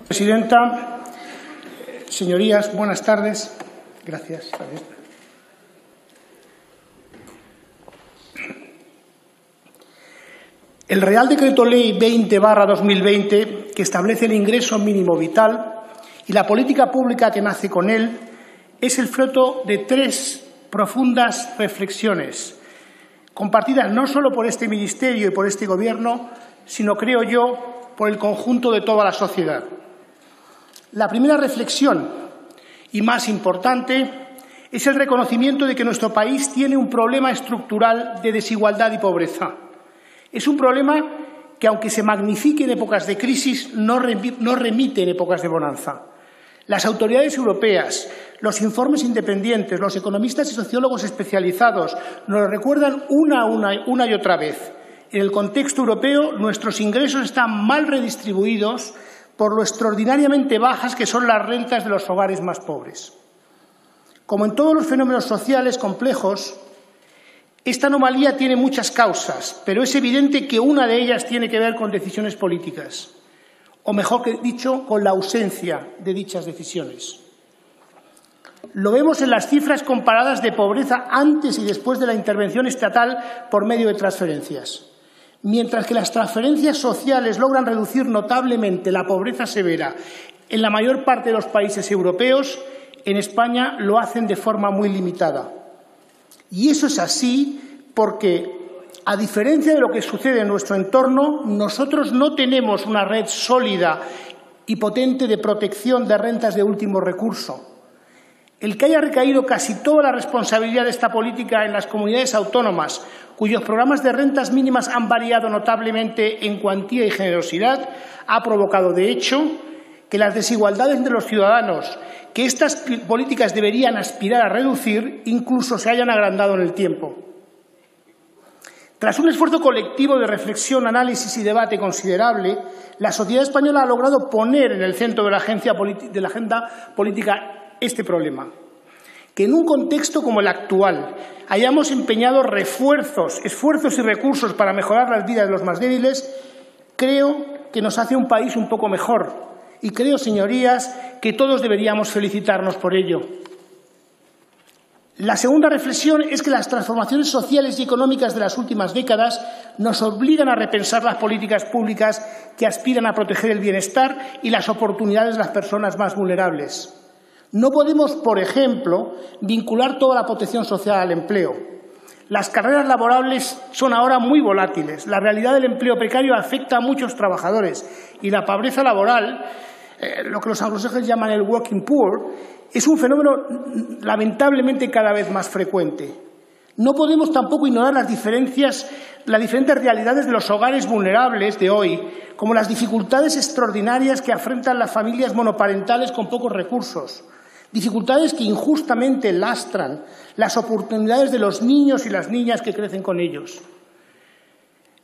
Presidenta, señorías, buenas tardes. Gracias. El Real Decreto Ley 20/2020, que establece el ingreso mínimo vital y la política pública que nace con él, es el fruto de tres profundas reflexiones, compartidas no solo por este Ministerio y por este Gobierno, sino, creo yo, por el conjunto de toda la sociedad. La primera reflexión, y más importante, es el reconocimiento de que nuestro país tiene un problema estructural de desigualdad y pobreza. Es un problema que, aunque se magnifique en épocas de crisis, no remite en épocas de bonanza. Las autoridades europeas, los informes independientes, los economistas y sociólogos especializados nos lo recuerdan una y otra vez. En el contexto europeo, nuestros ingresos están mal redistribuidos por lo extraordinariamente bajas que son las rentas de los hogares más pobres. Como en todos los fenómenos sociales complejos, esta anomalía tiene muchas causas, pero es evidente que una de ellas tiene que ver con decisiones políticas, o mejor dicho, con la ausencia de dichas decisiones. Lo vemos en las cifras comparadas de pobreza antes y después de la intervención estatal por medio de transferencias. Mientras que las transferencias sociales logran reducir notablemente la pobreza severa en la mayor parte de los países europeos, en España lo hacen de forma muy limitada. Y eso es así porque, a diferencia de lo que sucede en nuestro entorno, nosotros no tenemos una red sólida y potente de protección de rentas de último recurso. El que haya recaído casi toda la responsabilidad de esta política en las comunidades autónomas, cuyos programas de rentas mínimas han variado notablemente en cuantía y generosidad, ha provocado, de hecho, que las desigualdades entre los ciudadanos, que estas políticas deberían aspirar a reducir, incluso se hayan agrandado en el tiempo. Tras un esfuerzo colectivo de reflexión, análisis y debate considerable, la sociedad española ha logrado poner en el centro de la agenda política este problema. Que en un contexto como el actual hayamos empeñado esfuerzos y recursos para mejorar las vidas de los más débiles, creo que nos hace un país un poco mejor. Y creo, señorías, que todos deberíamos felicitarnos por ello. La segunda reflexión es que las transformaciones sociales y económicas de las últimas décadas nos obligan a repensar las políticas públicas que aspiran a proteger el bienestar y las oportunidades de las personas más vulnerables. No podemos, por ejemplo, vincular toda la protección social al empleo. Las carreras laborables son ahora muy volátiles. La realidad del empleo precario afecta a muchos trabajadores y la pobreza laboral, lo que los anglosajones llaman el working poor, es un fenómeno lamentablemente cada vez más frecuente. No podemos tampoco ignorar las diferentes realidades de los hogares vulnerables de hoy, como las dificultades extraordinarias que afrontan las familias monoparentales con pocos recursos, dificultades que injustamente lastran las oportunidades de los niños y las niñas que crecen con ellos.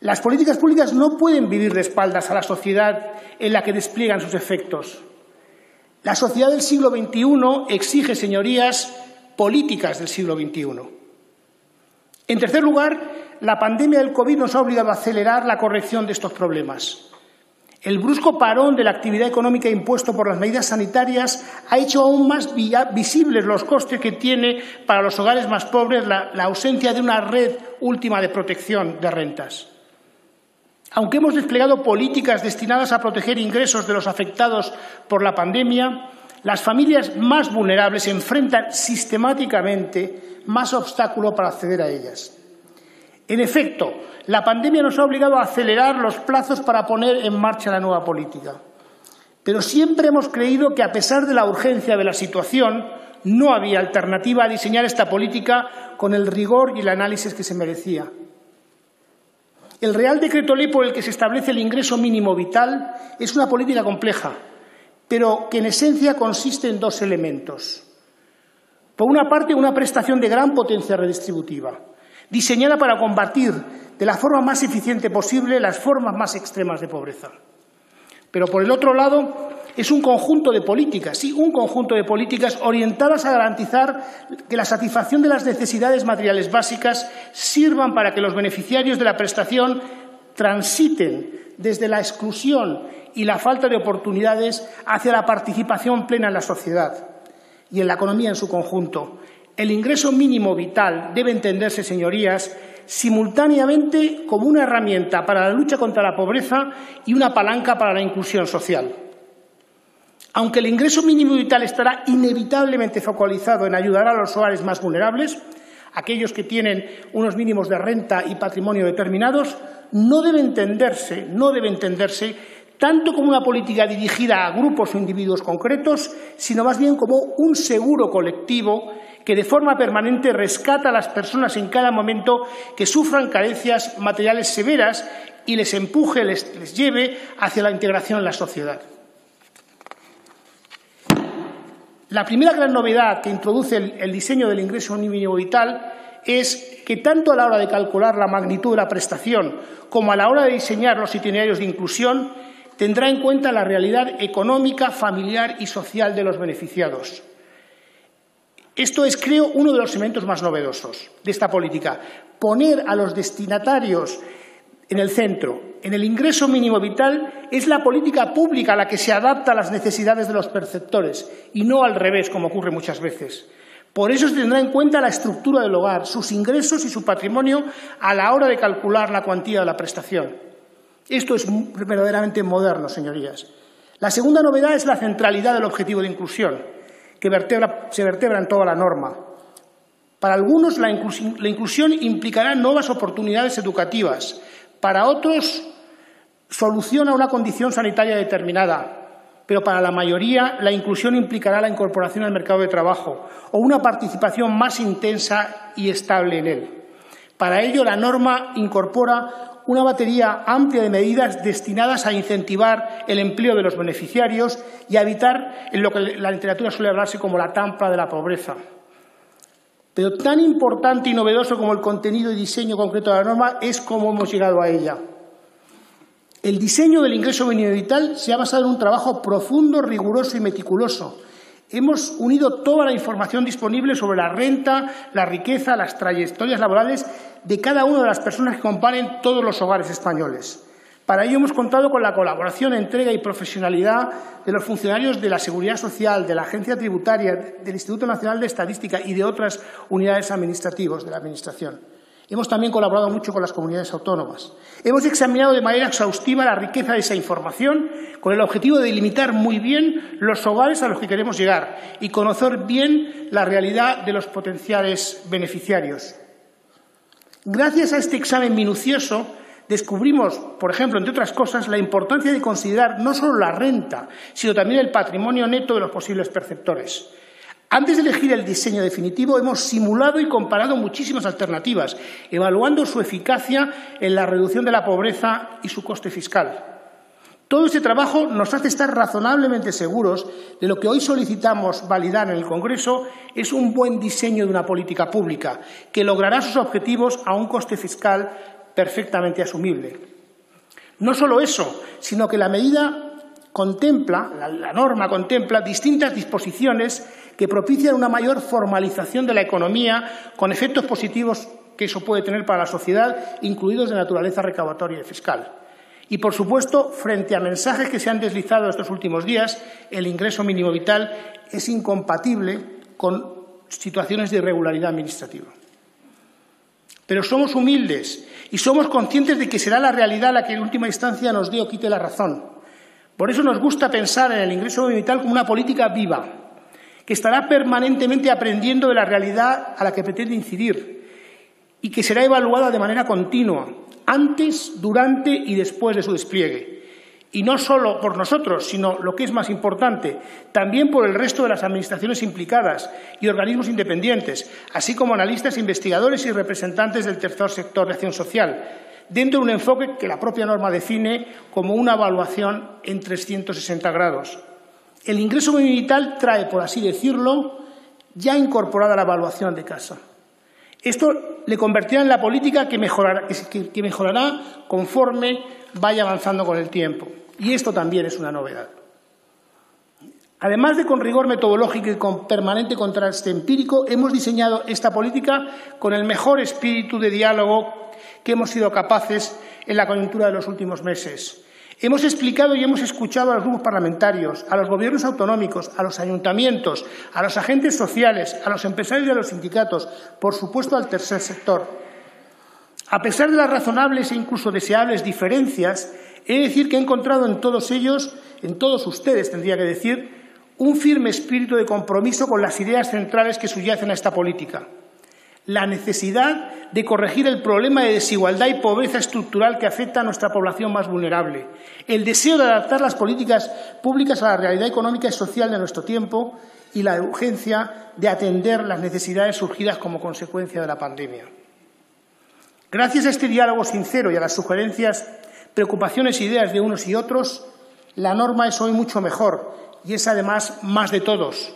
Las políticas públicas no pueden vivir de espaldas a la sociedad en la que despliegan sus efectos. La sociedad del siglo XXI exige, señorías, políticas del siglo XXI. En tercer lugar, la pandemia del COVID nos ha obligado a acelerar la corrección de estos problemas. El brusco parón de la actividad económica impuesto por las medidas sanitarias ha hecho aún más visibles los costes que tiene para los hogares más pobres la ausencia de una red última de protección de rentas. Aunque hemos desplegado políticas destinadas a proteger ingresos de los afectados por la pandemia, las familias más vulnerables enfrentan sistemáticamente más obstáculos para acceder a ellas. En efecto, la pandemia nos ha obligado a acelerar los plazos para poner en marcha la nueva política. Pero siempre hemos creído que, a pesar de la urgencia de la situación, no había alternativa a diseñar esta política con el rigor y el análisis que se merecía. El Real Decreto Ley por el que se establece el ingreso mínimo vital es una política compleja, pero que en esencia consiste en dos elementos. Por una parte, una prestación de gran potencia redistributiva, diseñada para combatir de la forma más eficiente posible las formas más extremas de pobreza. Pero, por el otro lado, es un conjunto de políticas, sí, un conjunto de políticas orientadas a garantizar que la satisfacción de las necesidades materiales básicas sirvan para que los beneficiarios de la prestación transiten desde la exclusión y la falta de oportunidades hacia la participación plena en la sociedad y en la economía en su conjunto. El ingreso mínimo vital debe entenderse, señorías, simultáneamente como una herramienta para la lucha contra la pobreza y una palanca para la inclusión social. Aunque el ingreso mínimo vital estará inevitablemente focalizado en ayudar a los hogares más vulnerables, aquellos que tienen unos mínimos de renta y patrimonio determinados, no debe entenderse tanto como una política dirigida a grupos o individuos concretos, sino más bien como un seguro colectivo que de forma permanente rescata a las personas en cada momento que sufran carencias materiales severas y les empuje, les lleve hacia la integración en la sociedad. La primera gran novedad que introduce el diseño del ingreso mínimo vital es que tanto a la hora de calcular la magnitud de la prestación como a la hora de diseñar los itinerarios de inclusión tendrá en cuenta la realidad económica, familiar y social de los beneficiados. Esto es, creo, uno de los elementos más novedosos de esta política, poner a los destinatarios en el centro. En el ingreso mínimo vital es la política pública la que se adapta a las necesidades de los perceptores y no al revés, como ocurre muchas veces. Por eso se tendrá en cuenta la estructura del hogar, sus ingresos y su patrimonio a la hora de calcular la cuantía de la prestación. Esto es verdaderamente moderno, señorías. La segunda novedad es la centralidad del objetivo de inclusión, que se vertebra en toda la norma. Para algunos, la inclusión implicará nuevas oportunidades educativas. Para otros, soluciona una condición sanitaria determinada. Pero para la mayoría, la inclusión implicará la incorporación al mercado de trabajo o una participación más intensa y estable en él. Para ello, la norma incorpora una batería amplia de medidas destinadas a incentivar el empleo de los beneficiarios y a evitar en lo que la literatura suele hablarse como la trampa de la pobreza. Pero tan importante y novedoso como el contenido y diseño concreto de la norma es cómo hemos llegado a ella. El diseño del ingreso mínimo vital se ha basado en un trabajo profundo, riguroso y meticuloso. Hemos unido toda la información disponible sobre la renta, la riqueza, las trayectorias laborales de cada una de las personas que componen todos los hogares españoles. Para ello hemos contado con la colaboración, entrega y profesionalidad de los funcionarios de la Seguridad Social, de la Agencia Tributaria, del Instituto Nacional de Estadística y de otras unidades administrativas de la Administración. Hemos también colaborado mucho con las comunidades autónomas. Hemos examinado de manera exhaustiva la riqueza de esa información con el objetivo de delimitar muy bien los hogares a los que queremos llegar y conocer bien la realidad de los potenciales beneficiarios. Gracias a este examen minucioso descubrimos, por ejemplo, entre otras cosas, la importancia de considerar no solo la renta, sino también el patrimonio neto de los posibles perceptores. Antes de elegir el diseño definitivo, hemos simulado y comparado muchísimas alternativas, evaluando su eficacia en la reducción de la pobreza y su coste fiscal. Todo este trabajo nos hace estar razonablemente seguros de lo que hoy solicitamos validar en el Congreso es un buen diseño de una política pública que logrará sus objetivos a un coste fiscal perfectamente asumible. No solo eso, sino que la norma contempla distintas disposiciones que propician una mayor formalización de la economía con efectos positivos que eso puede tener para la sociedad, incluidos de naturaleza recaudatoria y fiscal. Y, por supuesto, frente a mensajes que se han deslizado estos últimos días, el ingreso mínimo vital es incompatible con situaciones de irregularidad administrativa. Pero somos humildes y somos conscientes de que será la realidad la que en última instancia nos dé o quite la razón. Por eso nos gusta pensar en el ingreso mínimo vital como una política viva, que estará permanentemente aprendiendo de la realidad a la que pretende incidir y que será evaluada de manera continua, antes, durante y después de su despliegue. Y no solo por nosotros, sino, lo que es más importante, también por el resto de las administraciones implicadas y organismos independientes, así como analistas, investigadores y representantes del tercer sector de acción social, dentro de un enfoque que la propia norma define como una evaluación en 360 grados. El ingreso mínimo vital trae, por así decirlo, ya incorporada la evaluación de casa. Esto le convertirá en la política que mejorará conforme vaya avanzando con el tiempo. Y esto también es una novedad. Además de con rigor metodológico y con permanente contraste empírico, hemos diseñado esta política con el mejor espíritu de diálogo que hemos sido capaces en la coyuntura de los últimos meses. Hemos explicado y hemos escuchado a los grupos parlamentarios, a los gobiernos autonómicos, a los ayuntamientos, a los agentes sociales, a los empresarios y a los sindicatos, por supuesto al tercer sector. A pesar de las razonables e incluso deseables diferencias, he de decir que he encontrado en todos ellos, en todos ustedes tendría que decir, un firme espíritu de compromiso con las ideas centrales que subyacen a esta política. La necesidad de corregir el problema de desigualdad y pobreza estructural que afecta a nuestra población más vulnerable. El deseo de adaptar las políticas públicas a la realidad económica y social de nuestro tiempo y la urgencia de atender las necesidades surgidas como consecuencia de la pandemia. Gracias a este diálogo sincero y a las sugerencias, preocupaciones e ideas de unos y otros, la norma es hoy mucho mejor y es además más de todos.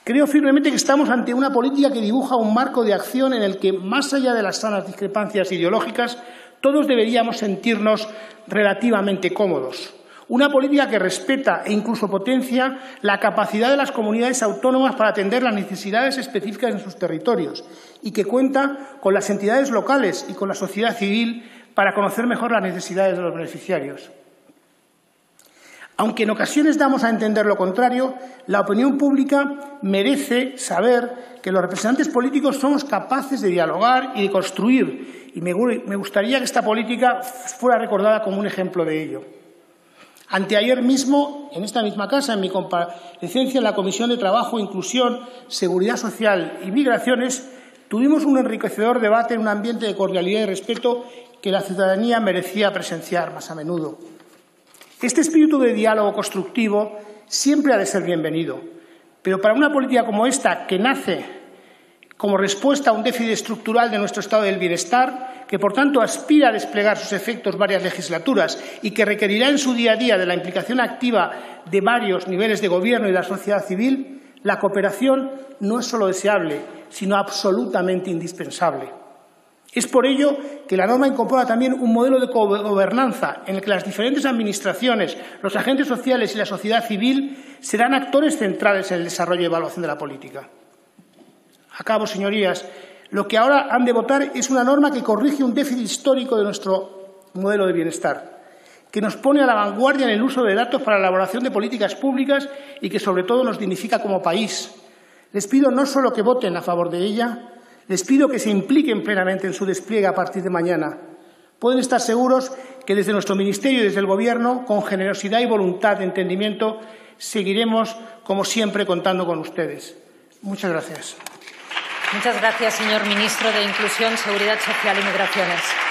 Creo firmemente que estamos ante una política que dibuja un marco de acción en el que, más allá de las sanas discrepancias ideológicas, todos deberíamos sentirnos relativamente cómodos. Una política que respeta e incluso potencia la capacidad de las comunidades autónomas para atender las necesidades específicas en sus territorios y que cuenta con las entidades locales y con la sociedad civil para conocer mejor las necesidades de los beneficiarios. Aunque en ocasiones damos a entender lo contrario, la opinión pública merece saber que los representantes políticos somos capaces de dialogar y de construir, y me gustaría que esta política fuera recordada como un ejemplo de ello. Anteayer mismo, en esta misma casa, en mi comparecencia en la Comisión de Trabajo, Inclusión, Seguridad Social y Migraciones, tuvimos un enriquecedor debate en un ambiente de cordialidad y respeto que la ciudadanía merecía presenciar más a menudo. Este espíritu de diálogo constructivo siempre ha de ser bienvenido, pero para una política como esta, que nace como respuesta a un déficit estructural de nuestro estado del bienestar, que por tanto aspira a desplegar sus efectos varias legislaturas y que requerirá en su día a día de la implicación activa de varios niveles de gobierno y de la sociedad civil, la cooperación no es solo deseable, sino absolutamente indispensable. Es por ello que la norma incorpora también un modelo de cogobernanza en el que las diferentes administraciones, los agentes sociales y la sociedad civil serán actores centrales en el desarrollo y evaluación de la política. Acabo, señorías. Lo que ahora han de votar es una norma que corrige un déficit histórico de nuestro modelo de bienestar, que nos pone a la vanguardia en el uso de datos para la elaboración de políticas públicas y que, sobre todo, nos dignifica como país. Les pido no solo que voten a favor de ella, les pido que se impliquen plenamente en su despliegue a partir de mañana. Pueden estar seguros que desde nuestro Ministerio y desde el Gobierno, con generosidad y voluntad de entendimiento, seguiremos, como siempre, contando con ustedes. Muchas gracias. Muchas gracias, señor ministro de Inclusión, Seguridad Social y Migraciones.